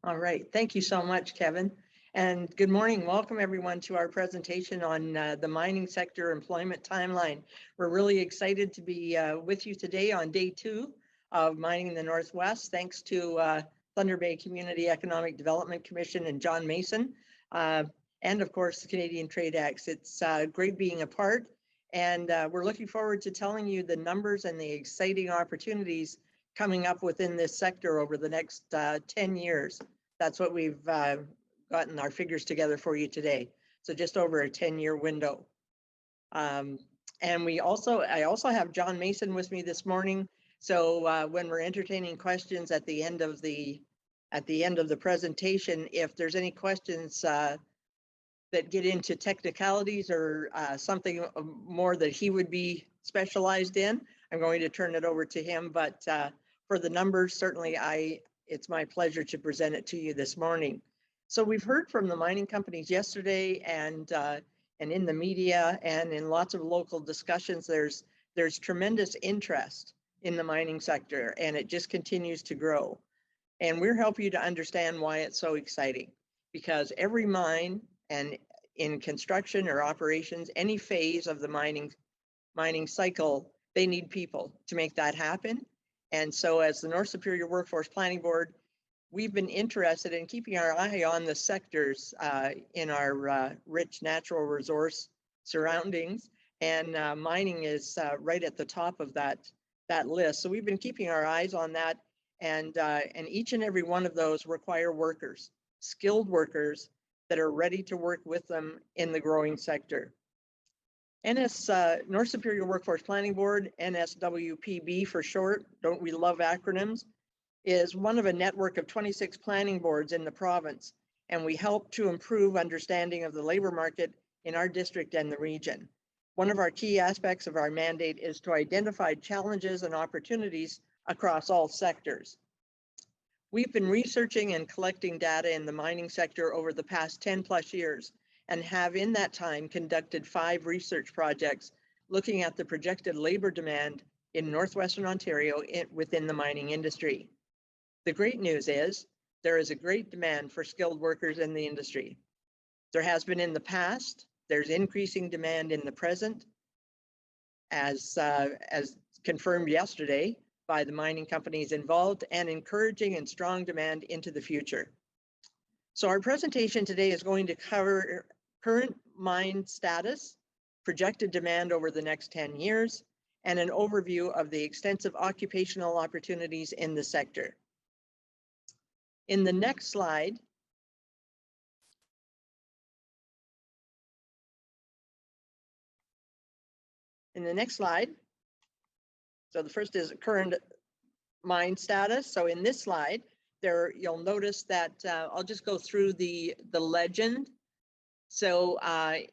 All right, thank you so much, Kevin. And good morning. Welcome everyone to our presentation on the mining sector employment timeline. We're really excited to be with you today on day 2 of Mining in the Northwest. Thanks to Thunder Bay Community Economic Development Commission and John Mason, and of course the Canadian Trade Acts. It's great being a part, and we're looking forward to telling you the numbers and the exciting opportunities coming up within this sector over the next 10 years. That's what we've gotten our figures together for you today. So just over a 10-year window. And I also have John Mason with me this morning. So when we're entertaining questions at the end of the presentation, if there's any questions that get into technicalities or something more that he would be specialized in, I'm going to turn it over to him. But for the numbers, certainly it's my pleasure to present it to you this morning. So we've heard from the mining companies yesterday, and in the media and in lots of local discussions, there's tremendous interest in the mining sector, and it just continues to grow. And we're helping you to understand why it's so exciting, because every mine, and in construction or operations, any phase of the mining cycle, they need people to make that happen. And so as the North Superior Workforce Planning Board, we've been interested in keeping our eye on the sectors in our rich natural resource surroundings, and mining is right at the top of that list. So we've been keeping our eyes on that, and each and every one of those require workers, skilled workers that are ready to work with them in the growing sector. North Superior Workforce Planning Board, NSWPB for short, don't we love acronyms, is one of a network of 26 planning boards in the province, and we help to improve understanding of the labor market in our district and the region. One of our key aspects of our mandate is to identify challenges and opportunities across all sectors. We've been researching and collecting data in the mining sector over the past 10 plus years, and have in that time conducted 5 research projects looking at the projected labor demand in Northwestern Ontario within the mining industry. The great news is there is a great demand for skilled workers in the industry. There has been in the past, there's increasing demand in the present, as confirmed yesterday by the mining companies involved, and encouraging and strong demand into the future. So our presentation today is going to cover current mine status, projected demand over the next 10 years, and an overview of the extensive occupational opportunities in the sector. In the next slide, so the first is current mine status. So in this slide, there you'll notice that I'll just go through the legend. So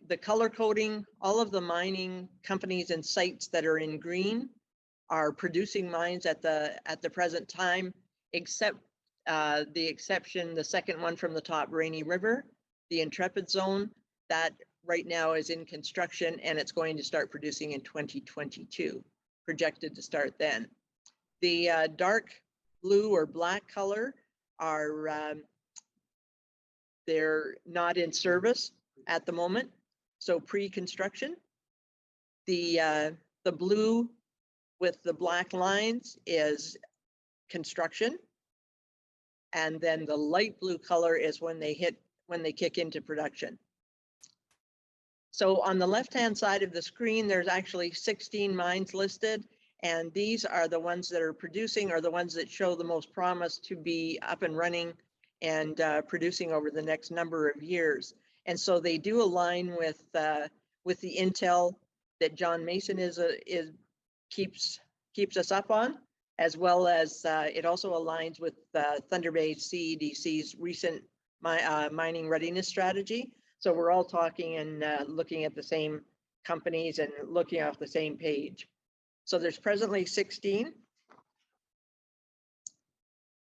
the color coding, all of the mining companies and sites that are in green are producing mines at the present time, except the exception, the second one from the top, Rainy River, the Intrepid Zone, that right now is in construction, and it's going to start producing in 2022, projected to start then. The dark blue or black color are, they're not in service at the moment, so pre-construction. The blue with the black lines is construction, and then the light blue color is when they kick into production. So on the left-hand side of the screen, there's actually 16 mines listed, and these are the ones that are producing, or the ones that show the most promise to be up and running and producing over the next number of years. And so they do align with the intel that John Mason keeps us up on, as well as it also aligns with Thunder Bay CEDC's recent mining readiness strategy. So we're all talking and looking at the same companies and looking off the same page. So there's presently 16.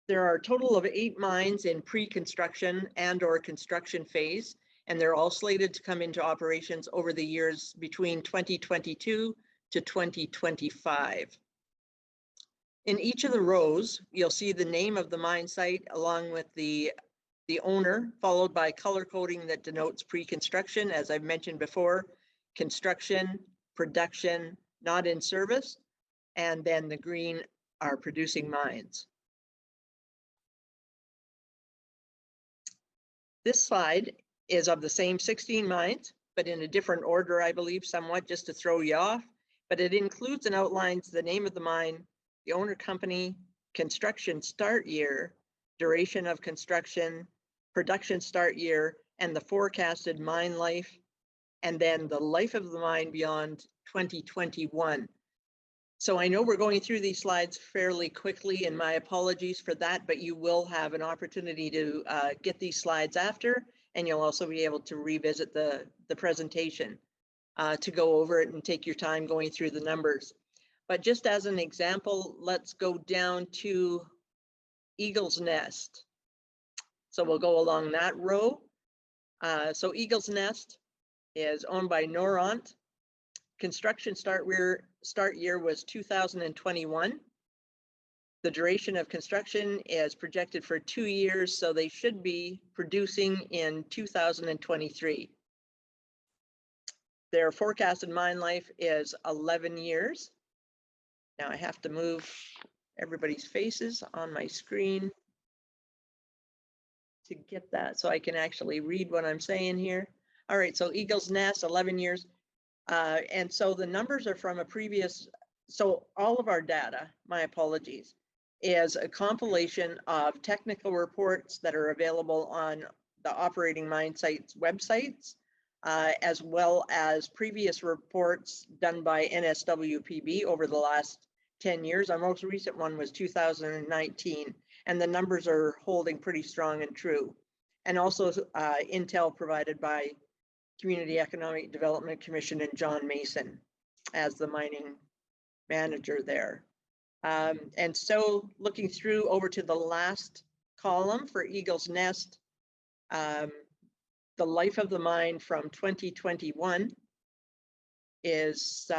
There are a total of 8 mines in pre-construction and or construction phase, and they're all slated to come into operations over the years between 2022 to 2025. In each of the rows, you'll see the name of the mine site along with the the owner, followed by color coding that denotes pre-construction, as I've mentioned before, construction, production, not in service, and then the green are producing mines. This slide is of the same 16 mines, but in a different order, I believe, somewhat, just to throw you off. But it includes and outlines the name of the mine, the owner company, construction start year, duration of construction, production start year, and the forecasted mine life, and then the life of the mine beyond 2021. So I know we're going through these slides fairly quickly, and my apologies for that, but you will have an opportunity to get these slides after, and you'll also be able to revisit the presentation to go over it and take your time going through the numbers. But just as an example, let's go down to Eagle's Nest. So we'll go along that row. So Eagle's Nest is owned by Noront. Construction start year was 2021. The duration of construction is projected for 2 years, so they should be producing in 2023. Their forecasted mine life is 11 years. Now I have to move everybody's faces on my screen to get that so I can actually read what I'm saying here. All right, so Eagle's Nest, 11 years. And so the numbers are from a previous, so all of our data, my apologies, is a compilation of technical reports that are available on the operating mine sites websites, as well as previous reports done by NSWPB over the last 10 years. Our most recent one was 2019, and the numbers are holding pretty strong and true. And also intel provided by Community Economic Development Commission and John Mason as the mining manager there. And so looking through over to the last column for Eagle's Nest, the life of the mine from 2021 is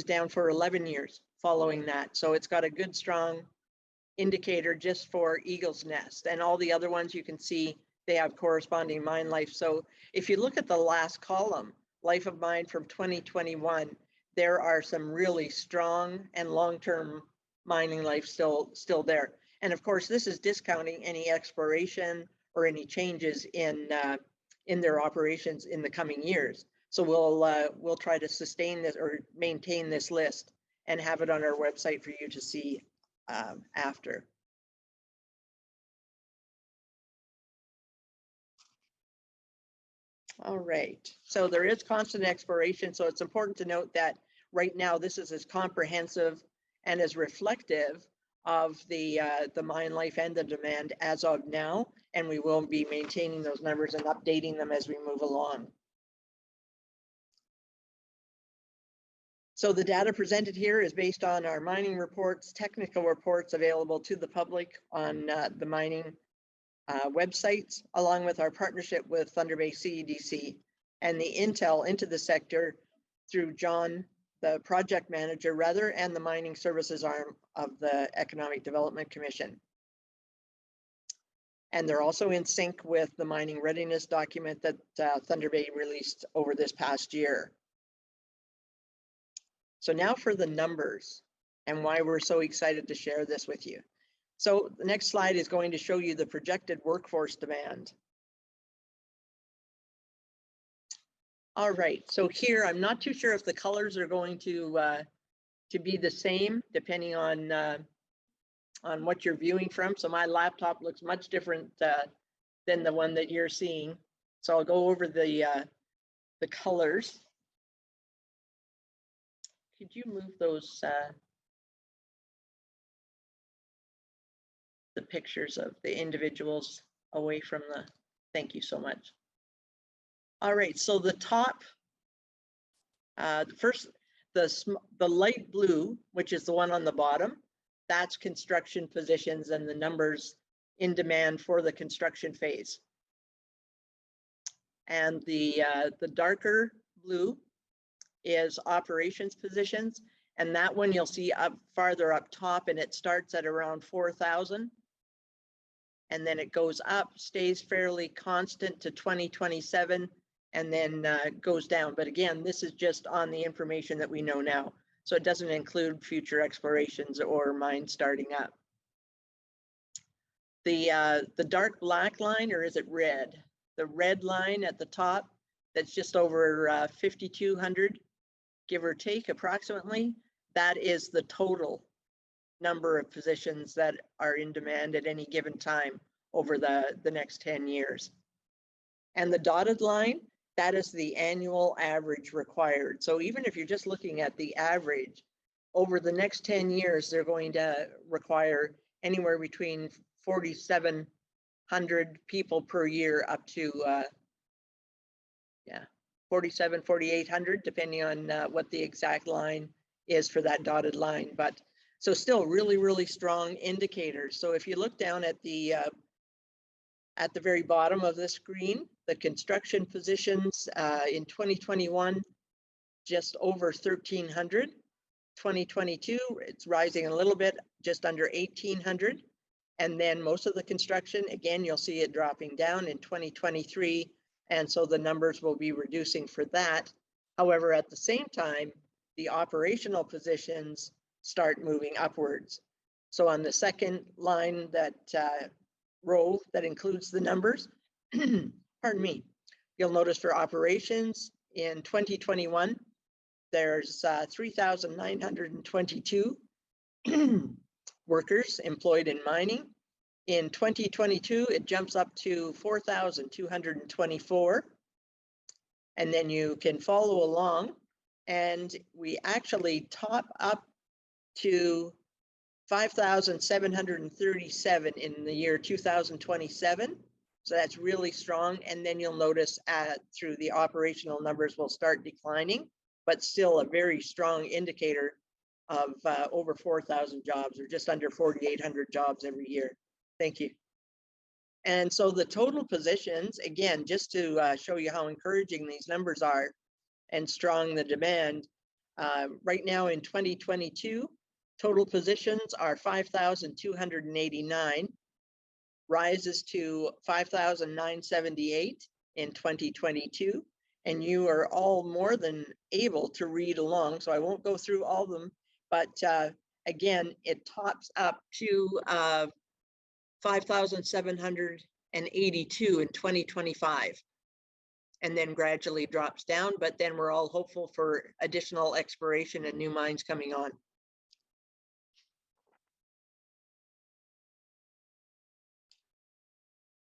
down for 11 years following that. So it's got a good strong indicator just for Eagle's Nest, and all the other ones you can see they have corresponding mine life. So if you look at the last column, life of mine from 2021, there are some really strong and long-term mining life still there. And of course, this is discounting any exploration or any changes in their operations in the coming years. So we'll try to sustain this or maintain this list and have it on our website for you to see after. All right, so there is constant exploration. So it's important to note that right now this is as comprehensive and as reflective of the mine life and the demand as of now, and we will be maintaining those numbers and updating them as we move along. So the data presented here is based on our mining reports, technical reports available to the public on the mining websites, along with our partnership with Thunder Bay CEDC and the intel into the sector through John, the project manager rather, and the mining services arm of the Economic Development Commission. And they're also in sync with the mining readiness document that Thunder Bay released over this past year. So now for the numbers and why we're so excited to share this with you. So the next slide is going to show you the projected workforce demand. All right, so here I'm not too sure if the colors are going to be the same depending on what you're viewing from. So my laptop looks much different than the one that you're seeing. So I'll go over the colors. Could you move those the pictures of the individuals away from the, thank you so much. All right, so the top, first, the light blue, which is the one on the bottom, that's construction positions and the numbers in demand for the construction phase. And the darker blue is operations positions, and that one you'll see up farther up top, and it starts at around 4,000. and then it goes up, stays fairly constant to 2027, and then goes down. But again, this is just on the information that we know now. So it doesn't include future explorations or mines starting up. The dark black line, or is it red? The red line at the top, that's just over 5,200, give or take approximately. That is the total number of positions that are in demand at any given time over the next 10 years. And the dotted line, that is the annual average required. So even if you're just looking at the average, over the next 10 years, they're going to require anywhere between 4,700 people per year up to 4,800, depending on what the exact line is for that dotted line. But so still really, really strong indicators. So if you look down at the very bottom of the screen, the construction positions in 2021, just over 1,300. 2022, it's rising a little bit, just under 1,800. And then most of the construction, again, you'll see it dropping down in 2023. And so the numbers will be reducing for that. However, at the same time, the operational positions start moving upwards. So on the second line, that row that includes the numbers, pardon me, you'll notice for operations in 2021, there's 3,922 workers employed in mining. In 2022, it jumps up to 4,224. And then you can follow along, and we actually top up to 5,737 in the year 2027. So that's really strong. And then you'll notice through the operational numbers will start declining, but still a very strong indicator of over 4,000 jobs, or just under 4,800 jobs every year. Thank you. And so the total positions, again, just to show you how encouraging these numbers are and strong the demand, right now in 2022, total positions are 5,289, rises to 5,978 in 2022. And you are all more than able to read along, so I won't go through all of them, but again, it tops up to 5,782 in 2025, and then gradually drops down, but then we're all hopeful for additional exploration and new mines coming on.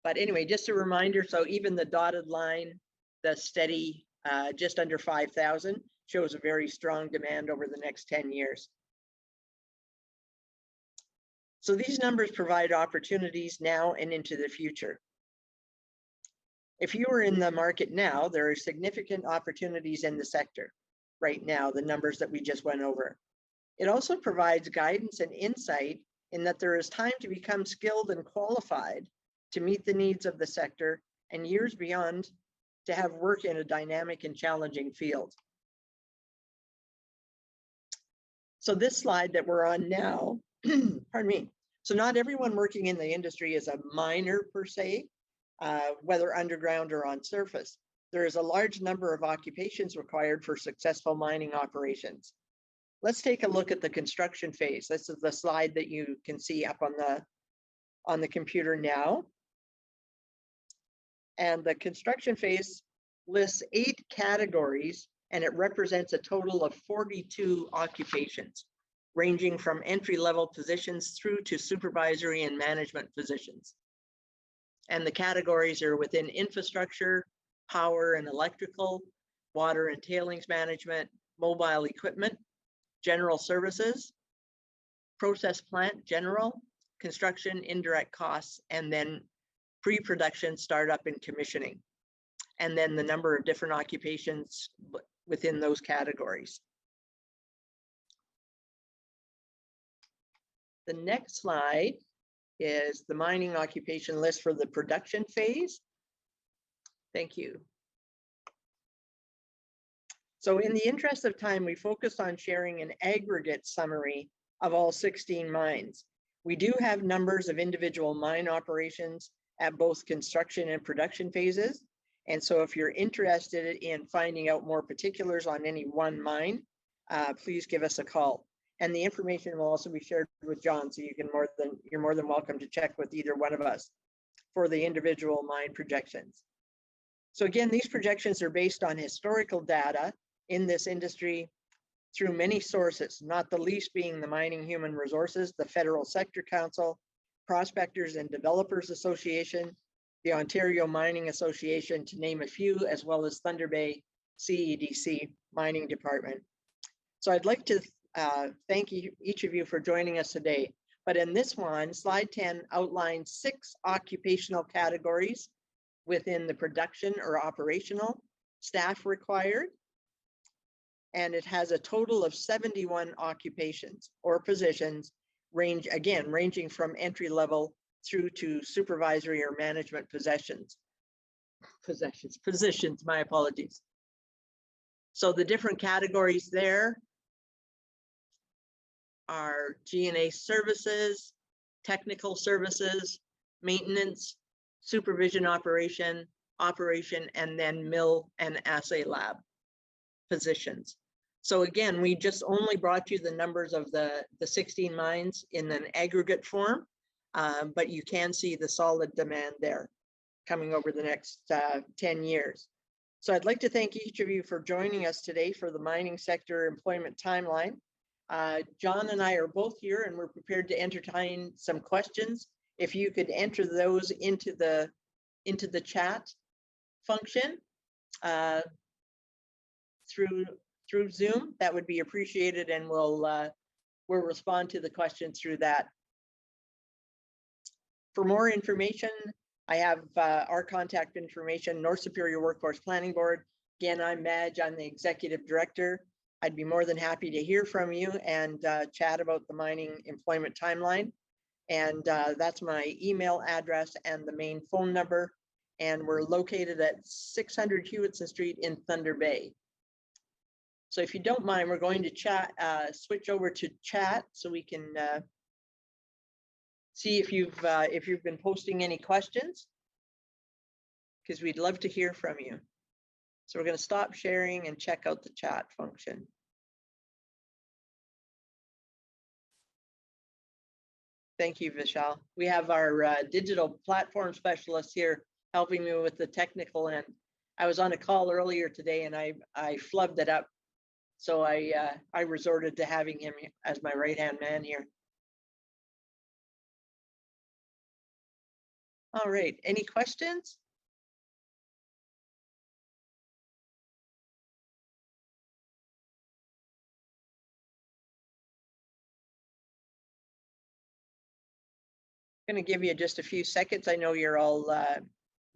But anyway, just a reminder, so even the dotted line, the steady just under 5,000, shows a very strong demand over the next 10 years. So these numbers provide opportunities now and into the future. If you are in the market now, there are significant opportunities in the sector right now, the numbers that we just went over. It also provides guidance and insight in that there is time to become skilled and qualified to meet the needs of the sector, and years beyond to have work in a dynamic and challenging field. So this slide that we're on now, pardon me, so not everyone working in the industry is a miner per se, whether underground or on surface. There is a large number of occupations required for successful mining operations. Let's take a look at the construction phase. This is the slide that you can see up on the computer now. And the construction phase lists 8 categories, and it represents a total of 42 occupations, ranging from entry-level positions through to supervisory and management positions. And the categories are within infrastructure, power and electrical, water and tailings management, mobile equipment, general services, process plant general, construction, indirect costs, and then pre-production, startup, and commissioning. And then the number of different occupations within those categories. The next slide is the mining occupation list for the production phase. Thank you. So in the interest of time, we focused on sharing an aggregate summary of all 16 mines. We do have numbers of individual mine operations at both construction and production phases. And so if you're interested in finding out more particulars on any one mine, please give us a call. And the information will also be shared with John, so you're more than welcome to check with either one of us for the individual mine projections. So again, these projections are based on historical data in this industry through many sources, not the least being the Mining Human Resources, the Federal Sector Council, Prospectors and Developers Association, the Ontario Mining Association, to name a few, as well as Thunder Bay CEDC Mining Department. So I'd like to thank each of you for joining us today. But in this one, slide 10 outlines 6 occupational categories within the production or operational staff required. And it has a total of 71 occupations or positions, ranging from entry level through to supervisory or management positions, my apologies. So the different categories there are G&A services, technical services, maintenance, supervision operation, and then mill and assay lab positions. So again, we just only brought you the numbers of the 16 mines in an aggregate form, but you can see the solid demand there coming over the next 10 years. So I'd like to thank each of you for joining us today for the mining sector employment timeline. John and I are both here and we're prepared to entertain some questions. If you could enter those into the chat function through Zoom, that would be appreciated, and we'll respond to the questions through that. For more information, I have our contact information, North Superior Workforce Planning Board. Again, I'm Madge, I'm the Executive Director. I'd be more than happy to hear from you and chat about the mining employment timeline. And that's my email address and the main phone number. And we're located at 600 Hewitson Street in Thunder Bay. So if you don't mind, we're going to switch over to chat so we can see if you've been posting any questions, because we'd love to hear from you. So we're going to stop sharing and check out the chat function. Thank you, Vishal. We have our digital platform specialist here helping me with the technical end. I was on a call earlier today and I flubbed it up. So I resorted to having him as my right-hand man here. All right, any questions? I'm going to give you just a few seconds. I know you're all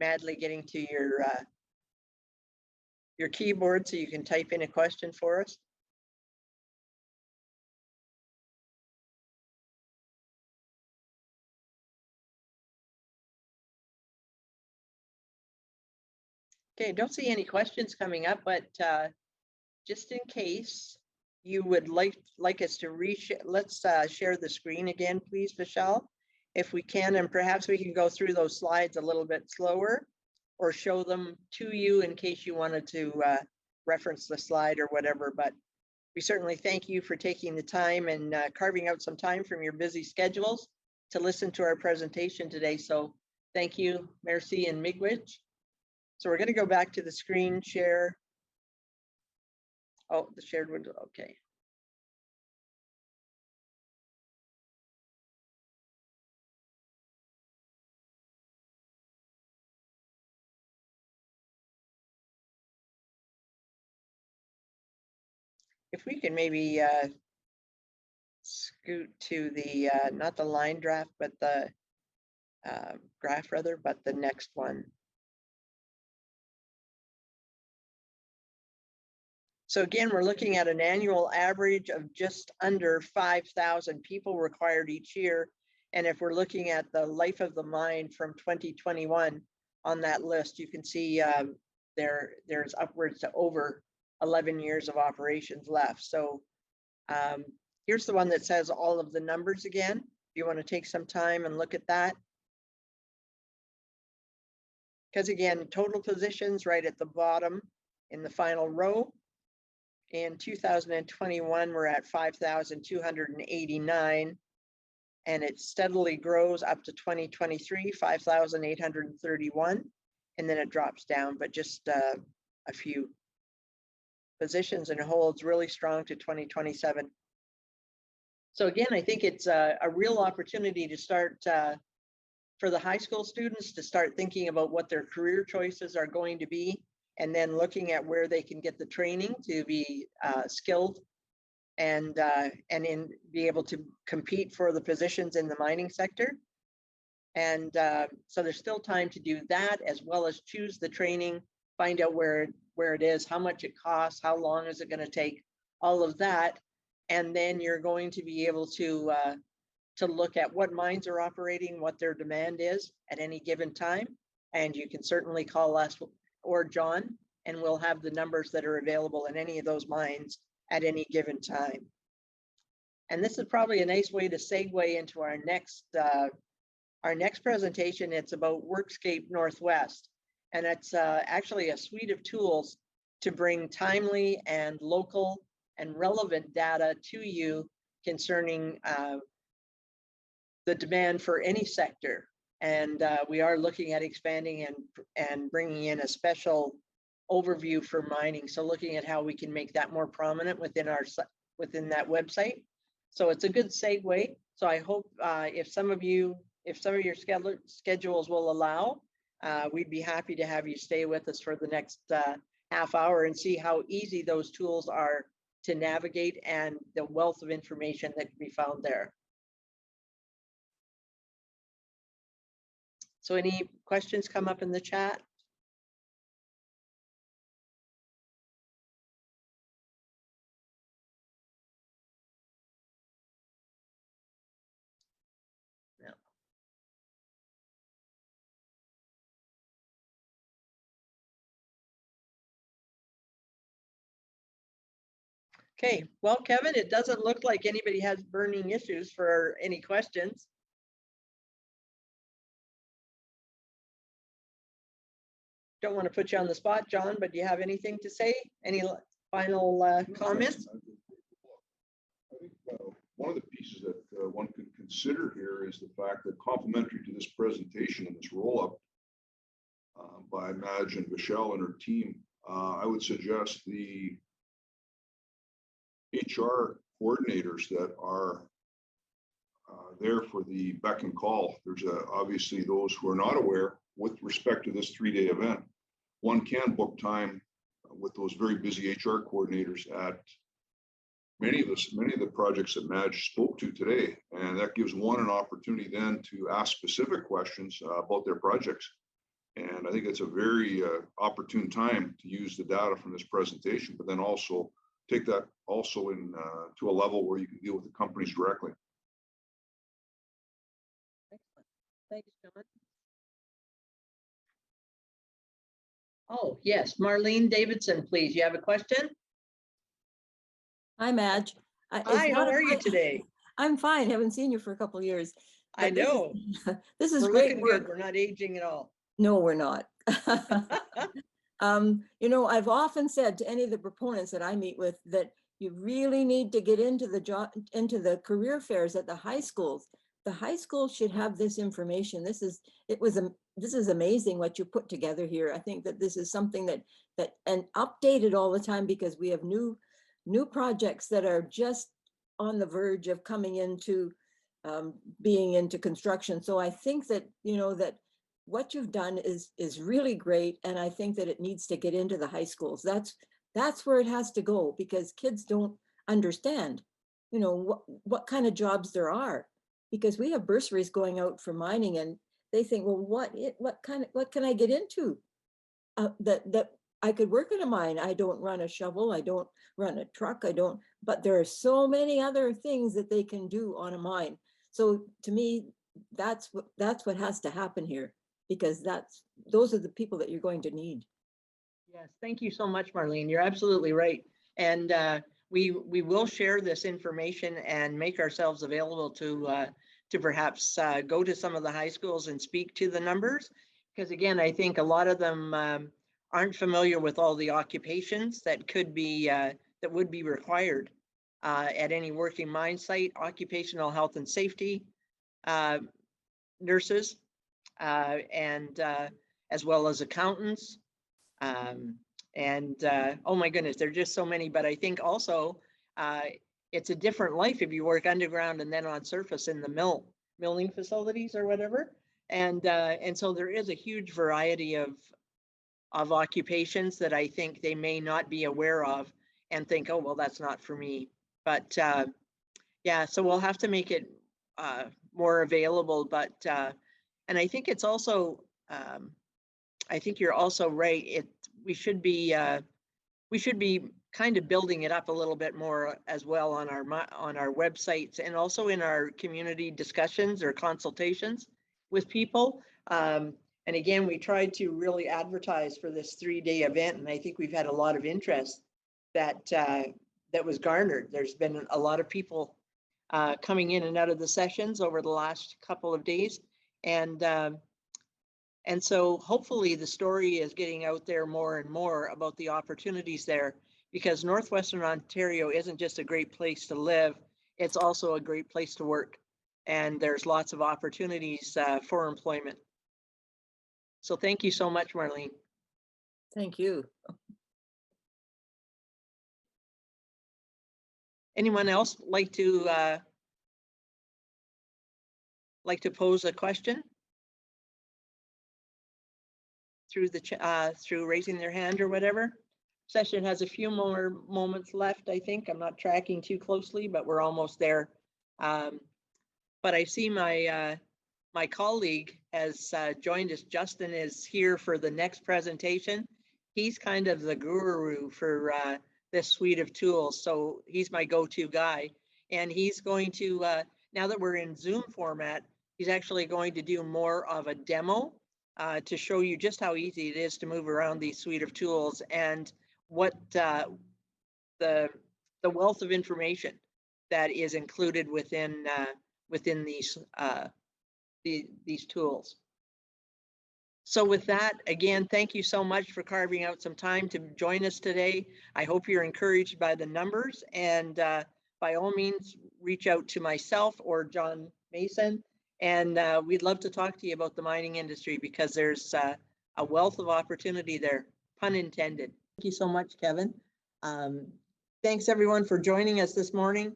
madly getting to your keyboard so you can type in a question for us. Okay, don't see any questions coming up, but just in case you would like us to let's share the screen again, please, Vishal, if we can, and perhaps we can go through those slides a little bit slower or show them to you in case you wanted to reference the slide or whatever. But we certainly thank you for taking the time and carving out some time from your busy schedules to listen to our presentation today. So thank you, merci and miigwech. So we're going to go back to the screen share. Oh, the shared window, okay. If we can maybe scoot to the, not the line draft, but the graph rather, but the next one. So again, we're looking at an annual average of just under 5,000 people required each year. And if we're looking at the life of the mine from 2021 on that list, you can see there's upwards to over 11 years of operations left. So here's the one that says all of the numbers again. you want to take some time and look at that. Because again, total positions right at the bottom in the final row. In 2021, we're at 5,289, and it steadily grows up to 2023, 5,831, and then it drops down, but just a few positions, and it holds really strong to 2027. So again, I think it's a real opportunity to start for the high school students to start thinking about what their career choices are going to be, and then looking at where they can get the training to be skilled and be able to compete for the positions in the mining sector. And so there's still time to do that, as well as choose the training, find out where it is, how much it costs, how long is it going to take, all of that. And then you're going to be able to look at what mines are operating, what their demand is at any given time. And you can certainly call us or John, and we'll have the numbers that are available in any of those mines at any given time. And this is probably a nice way to segue into our next presentation. It's about Workscape Northwest. And it's actually a suite of tools to bring timely and local and relevant data to you concerning the demand for any sector. And we are looking at expanding and bringing in a special overview for mining. So looking at how we can make that more prominent within that website. So it's a good segue. So I hope if some of your schedules will allow, we'd be happy to have you stay with us for the next half hour and see how easy those tools are to navigate and the wealth of information that can be found there. So any questions come up in the chat? No. Okay, well, Kevin, it doesn't look like anybody has burning issues for any questions. Don't want to put you on the spot, John, but do you have anything to say? Any final comments? I think one of the pieces that one could consider here is the fact that complementary to this presentation and this roll-up by Madge and Michelle and her team, I would suggest the HR coordinators that are there for the beck and call. There's obviously those who are not aware with respect to this 3-day event. One can book time with those very busy HR coordinators at many of the projects that Madge spoke to today, and that gives one an opportunity then to ask specific questions about their projects. And I think it's a very opportune time to use the data from this presentation, but then also take that also in to a level where you can deal with the companies directly. Excellent. Thanks, John. Oh, yes, Marlene Davidson, please. You have a question? Hi, Madge. Hi, how are you today? I'm fine. Haven't seen you for a couple of years. I know. This is We're great looking work. good. We're not aging at all. No, we're not. You know, I've often said to any of the proponents that I meet with that you really need to get into the career fairs at the high schools. The high schools should have this information. This is amazing what you put together here. I think that this is something that and updated all the time, because we have new projects that are just on the verge of coming into being into construction. So I think that, you know, that what you've done is really great. And I think that it needs to get into the high schools. That's where it has to go, because kids don't understand, you know, what kind of jobs there are, because we have bursaries going out for mining and they think, well, what can I get into that I could work in a mine? I don't run a shovel. I don't run a truck. But there are so many other things that they can do on a mine. So to me, that's what has to happen here, because those are the people that you're going to need. Yes, thank you so much, Marlene. You're absolutely right. And we will share this information and make ourselves available to perhaps go to some of the high schools and speak to the numbers. Because again, I think a lot of them aren't familiar with all the occupations that could be, that would be required at any working mine site: occupational health and safety nurses, and as well as accountants. Oh my goodness, there are just so many. But I think also it's a different life if you work underground and then on surface in the milling facilities or whatever. And so there is a huge variety of occupations that I think they may not be aware of and think, oh, well, that's not for me. But yeah, so we'll have to make it more available. But and I think it's also, I think you're also right. We should be kind of building it up a little bit more as well on our websites, and also in our community discussions or consultations with people. And again, we tried to really advertise for this 3-day event, and I think we've had a lot of interest that was garnered. There's been a lot of people coming in and out of the sessions over the last couple of days, and so hopefully the story is getting out there more and more about the opportunities there, because Northwestern Ontario isn't just a great place to live, it's also a great place to work. And there's lots of opportunities for employment. So thank you so much, Marlene. Thank you. Anyone else like to pose a question through through raising their hand or whatever? Session has a few more moments left, I think. I'm not tracking too closely, but we're almost there. But I see my colleague has joined us. Justin is here for the next presentation. He's kind of the guru for this suite of tools, so he's my go-to guy. And he's going to, now that we're in Zoom format, he's actually going to do more of a demo to show you just how easy it is to move around these suite of tools, and what the wealth of information that is included within these tools. So with that, again, thank you so much for carving out some time to join us today. I hope you're encouraged by the numbers, and by all means, reach out to myself or John Mason, and we'd love to talk to you about the mining industry, because there's a wealth of opportunity there, pun intended. Thank you so much, Kevin. Thanks everyone for joining us this morning.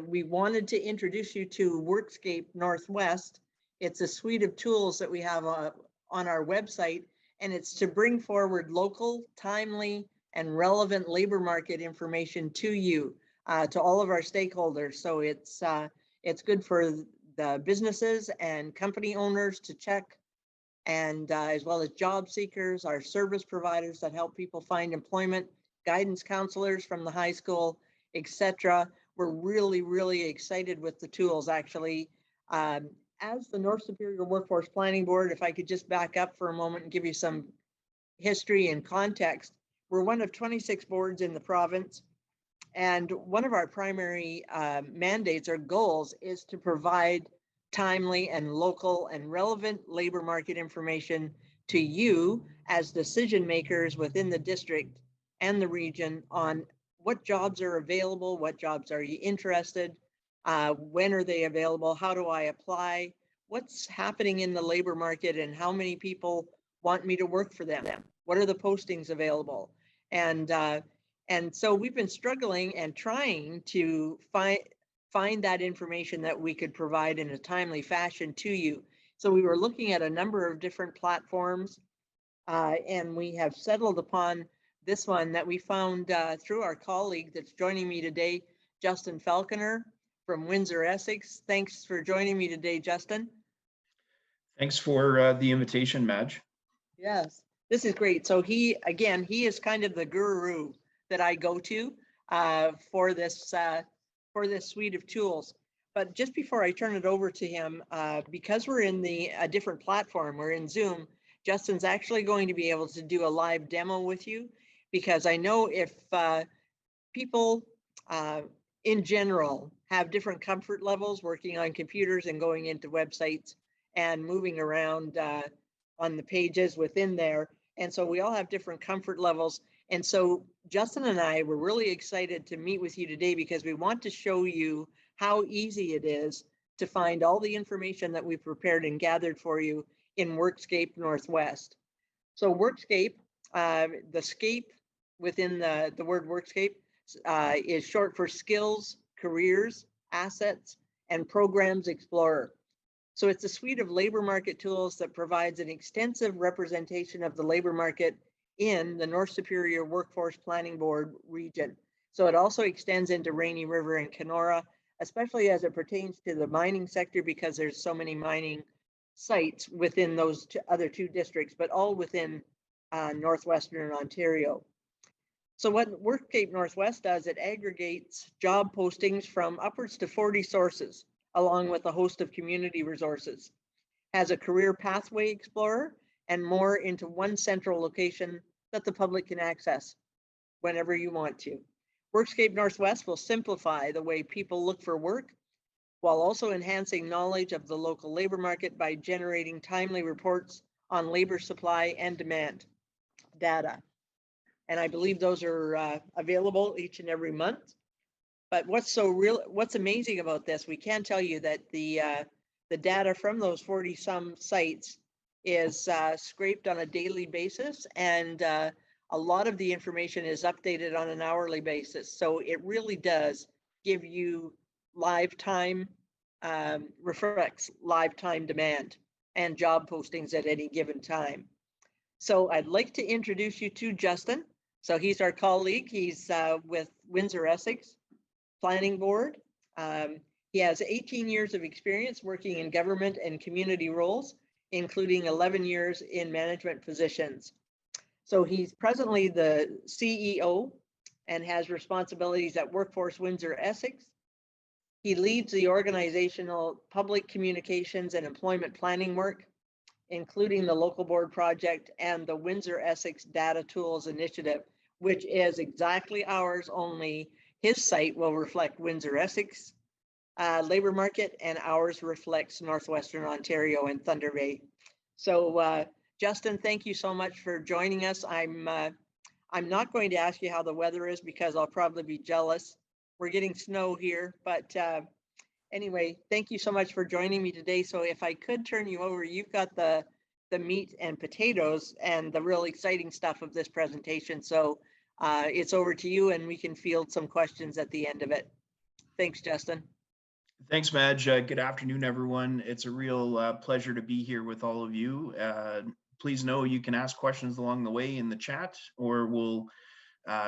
We wanted to introduce you to Workscape Northwest. It's a suite of tools that we have on our website, and it's to bring forward local, timely, and relevant labor market information to you, to all of our stakeholders. So it's good for the businesses and company owners to check, and as well as job seekers, our service providers that help people find employment, guidance counselors from the high school, etc. We're really, really excited with the tools, actually. As the North Superior Workforce Planning Board, if I could just back up for a moment and give you some history and context, we're one of 26 boards in the province. And one of our primary mandates or goals is to provide timely and local and relevant labor market information to you as decision makers within the district and the region on what jobs are available, what jobs are you interested, when are they available, how do I apply, what's happening in the labor market, and how many people want me to work for them, what are the postings available. And so we've been struggling and trying to find that information that we could provide in a timely fashion to you. So we were looking at a number of different platforms, and we have settled upon this one that we found through our colleague that's joining me today, Justin Falconer from Windsor, Essex. Thanks for joining me today, Justin. Thanks for the invitation, Madge. Yes, this is great. So he is kind of the guru that I go to for this suite of tools. But just before I turn it over to him, because we're in a different platform, we're in Zoom, Justin's actually going to be able to do a live demo with you, because I know if people in general, have different comfort levels working on computers and going into websites and moving around on the pages within there. And so we all have different comfort levels. And so Justin and I were really excited to meet with you today because we want to show you how easy it is to find all the information that we've prepared and gathered for you in Workscape Northwest. So Workscape, the scape within the word Workscape is short for Skills, Careers, Assets, and Programs Explorer. So it's a suite of labor market tools that provides an extensive representation of the labor market in the North Superior Workforce Planning Board region. So it also extends into Rainy River and Kenora, especially as it pertains to the mining sector, because there's so many mining sites within those other two districts, but all within Northwestern Ontario. So what Workscape Northwest does, it aggregates job postings from upwards to 40 sources, along with a host of community resources, has a career pathway explorer, and more into one central location that the public can access whenever you want to. Workscape Northwest will simplify the way people look for work while also enhancing knowledge of the local labor market by generating timely reports on labor supply and demand data. And I believe those are available each and every month. But what's amazing about this, we can tell you that the data from those 40 some sites is scraped on a daily basis, and a lot of the information is updated on an hourly basis. So it really does give you live time, reflects live time demand and job postings at any given time. So I'd like to introduce you to Justin. So he's our colleague. He's with Windsor-Essex Planning Board. He has 18 years of experience working in government and community roles, including 11 years in management positions. So he's presently the CEO and has responsibilities at Workforce Windsor-Essex. He leads the organizational public communications and employment planning work, including the local board project and the Windsor-Essex Data Tools Initiative, which is exactly ours, only his site will reflect Windsor-Essex labor market, and ours reflects Northwestern Ontario and Thunder Bay. So Justin, thank you so much for joining us. I'm not going to ask you how the weather is because I'll probably be jealous. We're getting snow here, but anyway, thank you so much for joining me today. So if I could turn you over, you've got the meat and potatoes and the real exciting stuff of this presentation. So it's over to you, and we can field some questions at the end of it. Thanks, Justin. Thanks, Madge. Good afternoon, everyone. It's a real pleasure to be here with all of you. Please know you can ask questions along the way in the chat, or we'll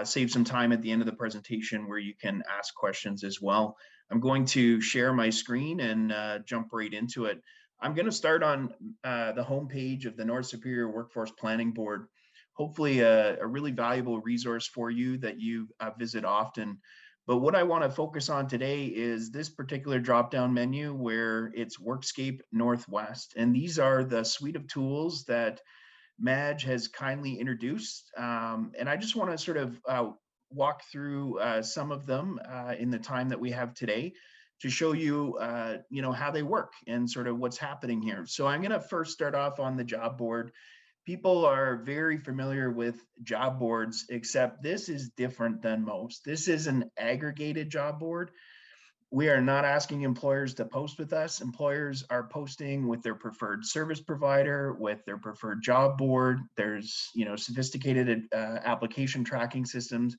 save some time at the end of the presentation where you can ask questions as well. I'm going to share my screen and jump right into it. I'm going to start on the homepage of the North Superior Workforce Planning Board. Hopefully a really valuable resource for you that you visit often. But what I want to focus on today is this particular drop-down menu where it's Workscape Northwest. And these are the suite of tools that Madge has kindly introduced. And I just want to sort of walk through some of them in the time that we have today to show you, how they work and sort of what's happening here. So I'm going to first start off on the job board. People are very familiar with job boards, except this is different than most. This is an aggregated job board. We are not asking employers to post with us. Employers are posting with their preferred service provider, with their preferred job board. There's, sophisticated application tracking systems,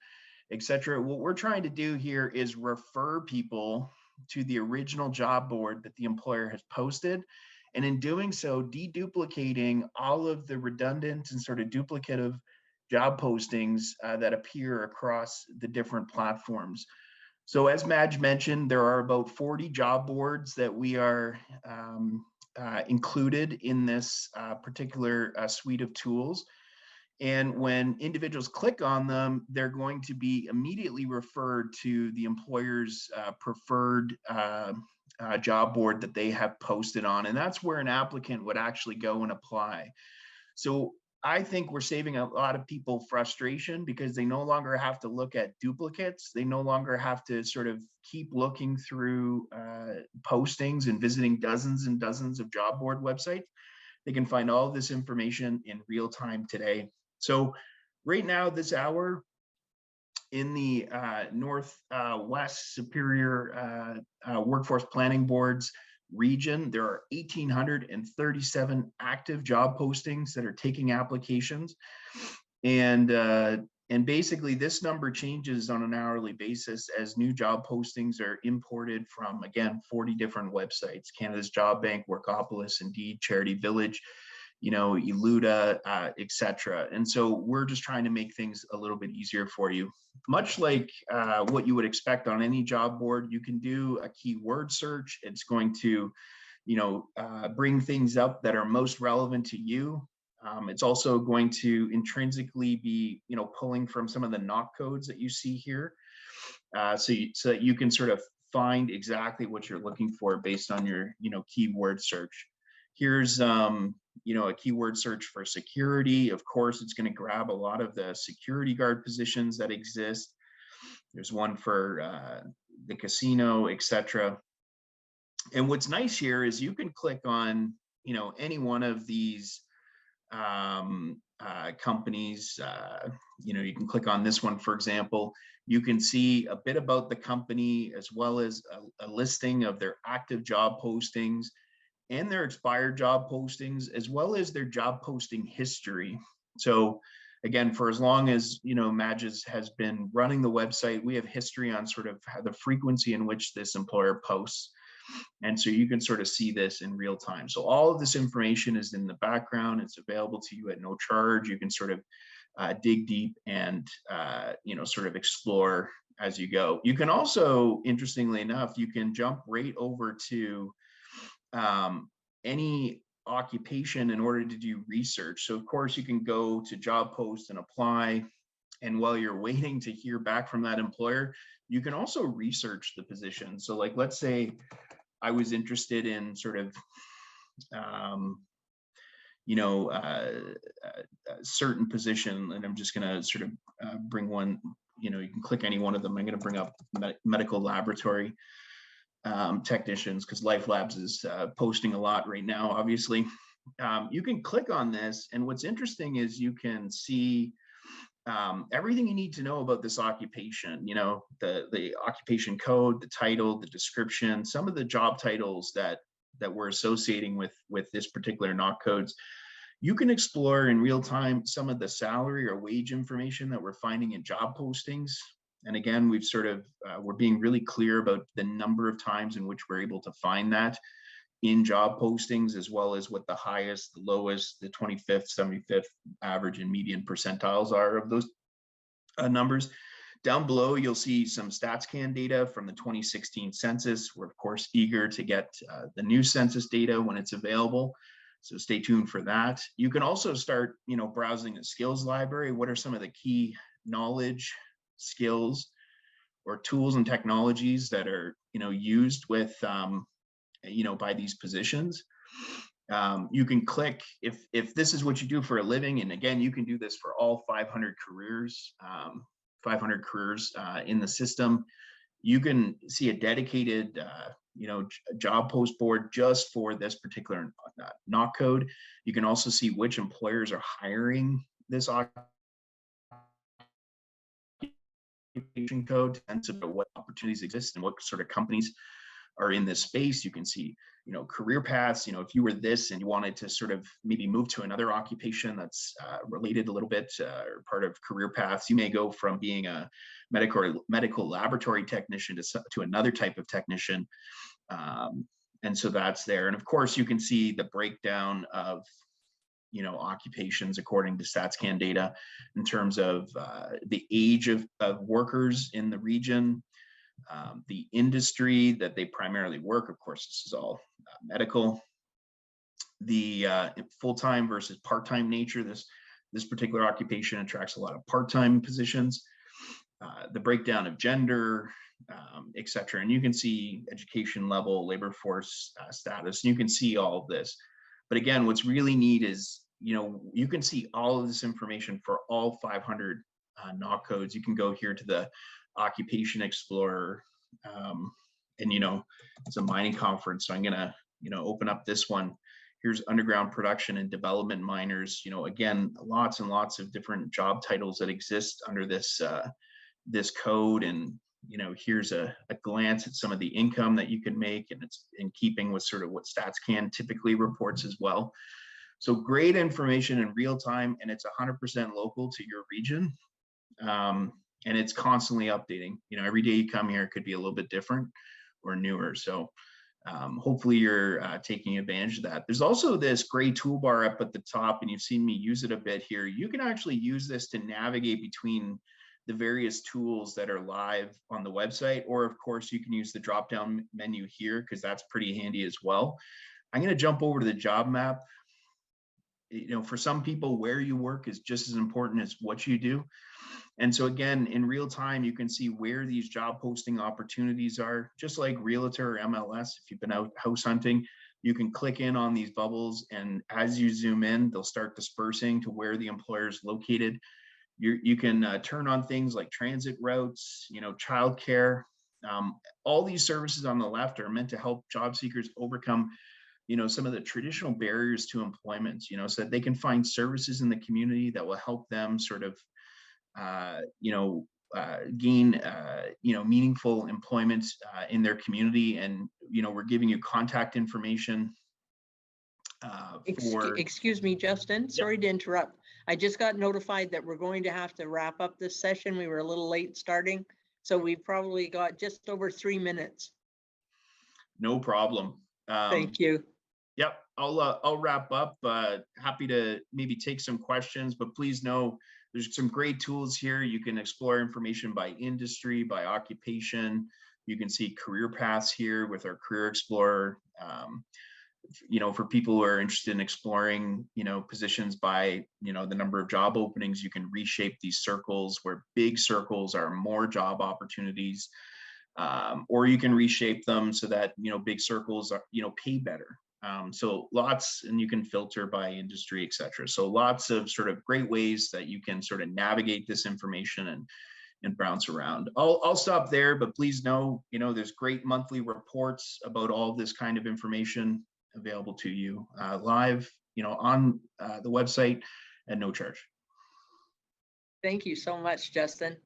etc. What we're trying to do here is refer people to the original job board that the employer has posted. And in doing so, deduplicating all of the redundant and sort of duplicative job postings that appear across the different platforms. So as Madge mentioned, there are about 40 job boards that we are included in this particular suite of tools. And when individuals click on them, they're going to be immediately referred to the employer's preferred job board that they have posted on. And that's where an applicant would actually go and apply. So I think we're saving a lot of people frustration because they no longer have to look at duplicates. They no longer have to sort of keep looking through postings and visiting dozens and dozens of job board websites. They can find all of this information in real time today. So right now, this hour, in the Northwest Superior Workforce Planning Board's region, there are 1,837 active job postings that are taking applications. And basically this number changes on an hourly basis as new job postings are imported from, again, 40 different websites: Canada's Job Bank, Workopolis, Indeed, Charity Village, Eluda, etc. And so we're just trying to make things a little bit easier for you. Much like what you would expect on any job board, you can do a keyword search. It's going to, bring things up that are most relevant to you. It's also going to intrinsically be, pulling from some of the knock codes that you see here, so that you can sort of find exactly what you're looking for based on your, keyword search. Here's a keyword search for security. Of course, it's going to grab a lot of the security guard positions that exist. There's one for the casino, etc. And what's nice here is you can click on, any one of these companies. You can click on this one, for example. You can see a bit about the company, as well as a listing of their active job postings and their expired job postings, as well as their job posting history. So again, for as long as, Madge has been running the website, we have history on sort of the frequency in which this employer posts. And so you can sort of see this in real time. So all of this information is in the background. It's available to you at no charge. You can sort of dig deep and, sort of explore as you go. You can also, interestingly enough, you can jump right over to any occupation in order to do research. So of course you can go to job post and apply. And while you're waiting to hear back from that employer, you can also research the position. So like, let's say I was interested in sort of, a certain position, and I'm just going to sort of bring one, you can click any one of them. I'm going to bring up medical laboratory technicians, because Life Labs is posting a lot right now, obviously. You can click on this, and what's interesting is you can see everything you need to know about this occupation, the occupation code, the title, the description, some of the job titles that we're associating with this particular knock codes. You can explore in real time some of the salary or wage information that we're finding in job postings. And again, we've sort of, we're being really clear about the number of times in which we're able to find that in job postings, as well as what the highest, the lowest, the 25th, 75th average and median percentiles are of those numbers. Down below, you'll see some StatsCan data from the 2016 census. We're of course eager to get the new census data when it's available, so stay tuned for that. You can also start, browsing the skills library. What are some of the key knowledge, skills, or tools and technologies that are, used with, by these positions? You can click if this is what you do for a living, and again, you can do this for all 500 careers, in the system. You can see a dedicated, job post board just for this particular knock code. You can also see which employers are hiring this occupation code, and so what opportunities exist and what sort of companies are in this space. You can see, career paths. If you were this and you wanted to sort of maybe move to another occupation that's related a little bit, or part of career paths, you may go from being a medical laboratory technician to another type of technician. And so that's there. And of course, you can see the breakdown of, occupations according to StatsCan data in terms of the age of workers in the region, the industry that they primarily work. Of course, this is all medical. The full-time versus part-time nature. This particular occupation attracts a lot of part-time positions. The breakdown of gender, etc. And you can see education level, labor force status, and you can see all of this. But again, what's really neat is you can see all of this information for all 500 knock codes. You can go here to the Occupation Explorer, and it's a mining conference, so I'm gonna open up this one. Here's underground production and development miners. Again, lots and lots of different job titles that exist under this this code. And here's a glance at some of the income that you can make, and it's in keeping with sort of what StatsCan typically reports as well. So great information in real time, and it's 100% local to your region. And it's constantly updating. Every day you come here, it could be a little bit different or newer. So hopefully you're taking advantage of that. There's also this gray toolbar up at the top, and you've seen me use it a bit here. You can actually use this to navigate between the various tools that are live on the website, or of course you can use the drop-down menu here, because that's pretty handy as well. I'm going to jump over to the job map. For some people, where you work is just as important as what you do. And so again, in real time, you can see where these job posting opportunities are, just like Realtor or MLS. If you've been out house hunting, you can click in on these bubbles, and as you zoom in, they'll start dispersing to where the employer is located. You can turn on things like transit routes, childcare. All these services on the left are meant to help job seekers overcome some of the traditional barriers to employment, so that they can find services in the community that will help them sort of gain meaningful employment in their community. And we're giving you contact information for Excuse me, Justin, sorry to interrupt. I just got notified that we're going to have to wrap up this session. We were a little late starting, so we've probably got just over 3 minutes. No problem. Thank you. Yep, I'll wrap up. Happy to maybe take some questions, but please know there's some great tools here. You can explore information by industry, by occupation. You can see career paths here with our Career Explorer. For people who are interested in exploring, positions by, the number of job openings, you can reshape these circles where big circles are more job opportunities, or you can reshape them so that, big circles are, pay better. So lots, and you can filter by industry, et cetera. So lots of sort of great ways that you can sort of navigate this information and bounce around. I'll stop there, but please know, there's great monthly reports about all this kind of information available to you live, on the website at no charge. Thank you so much, Justin.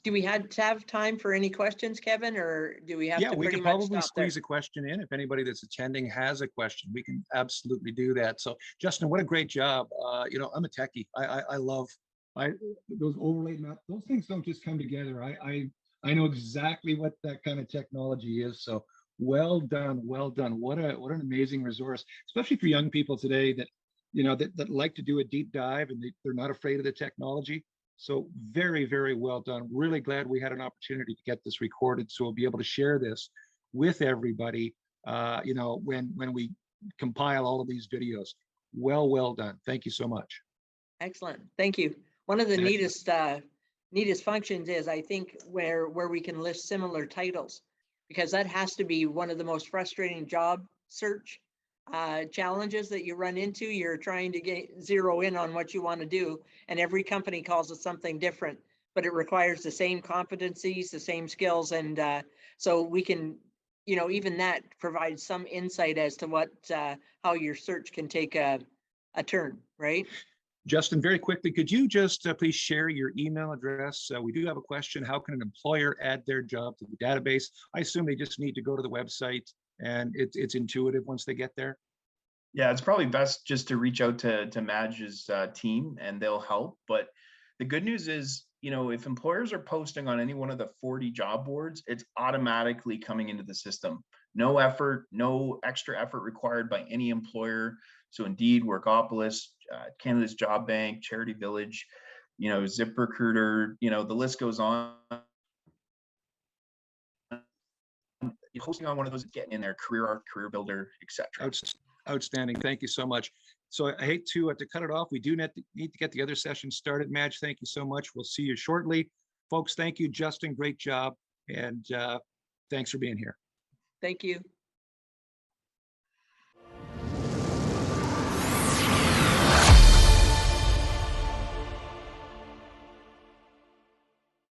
Do we have time for any questions, Kevin, or do we have to we pretty can much probably stop there? squeeze a question in. If anybody that's attending has a question, we can absolutely do that. So Justin, what a great job. I'm a techie. I love those overlay maps. Those things don't just come together. I know exactly what that kind of technology is. So well done. What an amazing resource, especially for young people today that that like to do a deep dive, and they're not afraid of the technology. So very, very well done. Really glad we had an opportunity to get this recorded, so we'll be able to share this with everybody, when we compile all of these videos. Well done. Thank you so much. Excellent. Thank you. One of the neatest functions is, I think, where we can list similar titles, because that has to be one of the most frustrating job search challenges that you run into. You're trying to zero in on what you want to do, and every company calls it something different, but it requires the same competencies, the same skills. And so we can, even that provides some insight as to what, how your search can take a turn, right? Justin, very quickly, could you just please share your email address? We do have a question. How can an employer add their job to the database? I assume they just need to go to the website, and it's intuitive once they get there. Yeah, it's probably best just to reach out to Madge's team, and they'll help. But the good news is, if employers are posting on any one of the 40 job boards, it's automatically coming into the system. No effort, no extra effort required by any employer. So Indeed, Workopolis, Canada's Job Bank, Charity Village, ZipRecruiter, the list goes on. Hosting on one of those, getting in there, Career Builder, etc. Outstanding. Thank you so much. So I hate to cut it off. We do need to get the other session started. Madge, thank you so much. We'll see you shortly. Folks, thank you. Justin, great job. And thanks for being here. Thank you.